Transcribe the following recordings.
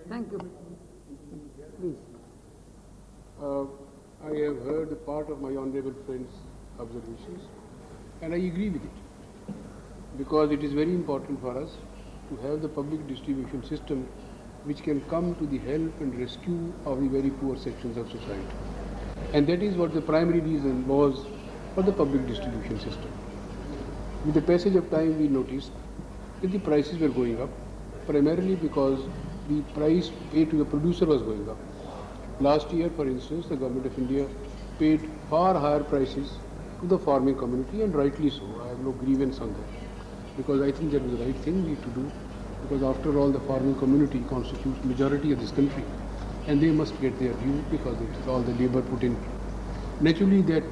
Thank you. Please. I have heard a part of my honorable friend's observations, and I agree with it, because it is very important for us to have the public distribution system which can come to the help and rescue of the very poor sections of society. And that is what the primary reason was for the public distribution system. With the passage of time, we noticed that the prices were going up, primarily because the price paid to the producer was going up. Last year, for instance, the government of India paid far higher prices to the farming community, and rightly so. I have no grievance on that, because I think that was the right thing we need to do, because after all, the farming community constitutes majority of this country, and they must get their due because it is all the labor put in. Naturally, that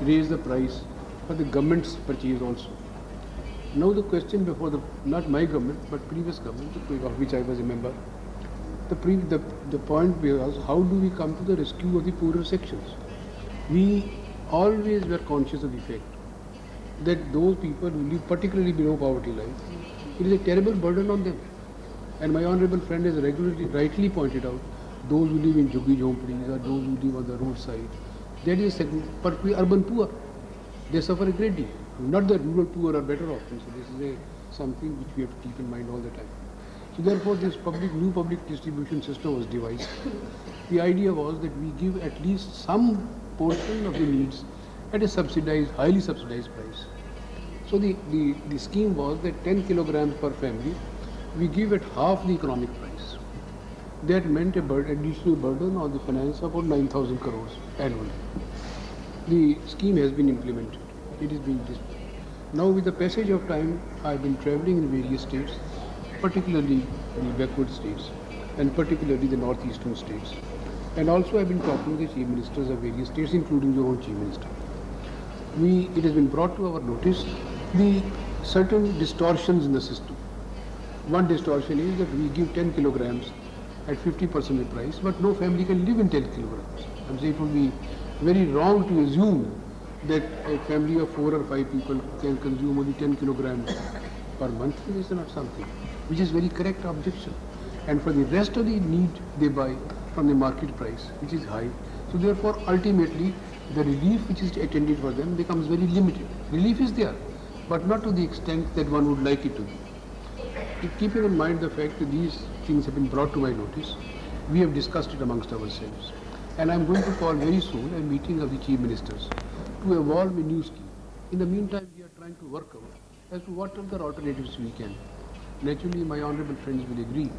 raised the price for the government's purchase also. Now the question before not my government, but previous government, of which I was a member, the point was, how do we come to the rescue of the poorer sections? We always were conscious of the fact that those people who live particularly below poverty line, it is a terrible burden on them. And my honorable friend has regularly, rightly pointed out, those who live in jhuggi jhompadis or those who live on the roadside, that is a segment, particularly urban poor. They suffer a great deal. Not the rural poor are better off. So this is something which we have to keep in mind all the time. So therefore, this new public distribution system was devised. The idea was that we give at least some portion of the needs at a subsidized, highly subsidized price. So the scheme was that 10 kilograms per family, we give at half the economic price. That meant a additional burden on the finance of about 9,000 crores annually. The scheme has been implemented. It is being displayed. Now, with the passage of time, I have been traveling in various states, particularly the backward states, and particularly the northeastern states. And also I have been talking to the chief ministers of various states, including your own chief minister. It has been brought to our notice the certain distortions in the system. One distortion is that we give 10 kilograms at 50% of the price, but no family can live in 10 kilograms. I'm saying it would be very wrong to assume that a family of 4 or 5 people can consume only 10 kilograms per month. This is not something which is very correct objection. And for the rest of the need, they buy from the market price, which is high. So therefore, ultimately, the relief which is attended for them becomes very limited. Relief is there, but not to the extent that one would like it to be. Keeping in mind the fact that these things have been brought to my notice, we have discussed it amongst ourselves. And I'm going to call very soon a meeting of the chief ministers to evolve a new scheme. In the meantime, we are trying to work out as to what other alternatives we can. Naturally, my honorable friends will agree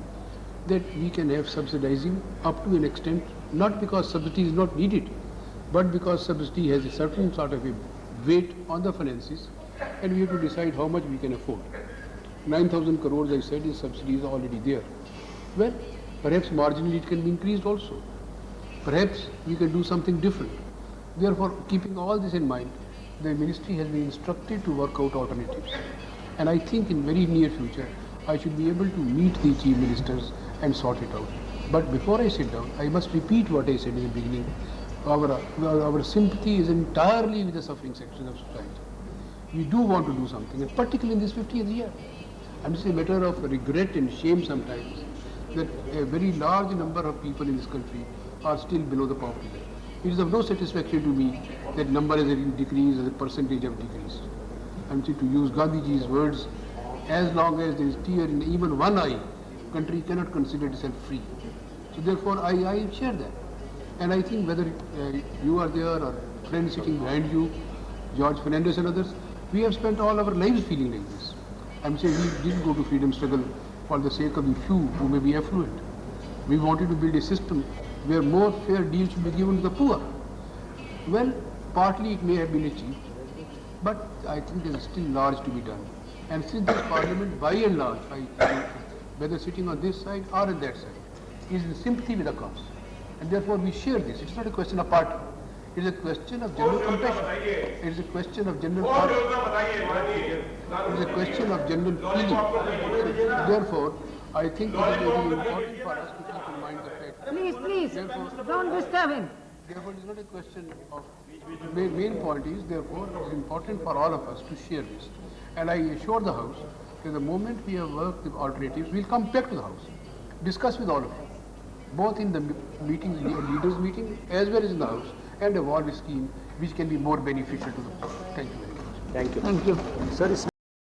that we can have subsidizing up to an extent, not because subsidy is not needed, but because subsidy has a certain sort of a weight on the finances, and we have to decide how much we can afford. 9,000 crores, I said, is subsidy is already there. Well, perhaps marginally it can be increased also. Perhaps we can do something different. Therefore, keeping all this in mind, the ministry has been instructed to work out alternatives. And I think in very near future, I should be able to meet the chief ministers and sort it out. But before I sit down, I must repeat what I said in the beginning. Our sympathy is entirely with the suffering sections of society. We do want to do something, and particularly in this 50th year. And it's a matter of regret and shame sometimes that a very large number of people in this country are still below the poverty line. It is of no satisfaction to me that number has decreased as a percentage of decrease. And to use Gandhiji's words, as long as there is tear in even one eye, country cannot consider itself free. So therefore, I share that. And I think whether you are there or friends sitting behind you, George Fernandez and others, we have spent all our lives feeling like this. I'm saying we didn't go to freedom struggle for the sake of the few who may be affluent. We wanted to build a system where more fair deals should be given to the poor. Well, partly it may have been achieved, but I think there is still large to be done. And since this parliament, by and large, whether sitting on this side or on that side, is in sympathy with the cause. And therefore we share this. It's not a question of party. It is a question of general compassion. It is a question of general party. It is a question of general feeling. Therefore, I think it is very important for us to keep in mind the fact. Please, don't disturb him. Therefore, it is not a question of. Main point is, therefore, it is important for all of us to share this. And I assure the House that the moment we have worked with alternatives, we'll come back to the House, discuss with all of you. both in the meetings, leaders meeting as well as in the House, and evolve a scheme which can be more beneficial to the public. Thank you very much. Thank you. Thank you. Sir, इस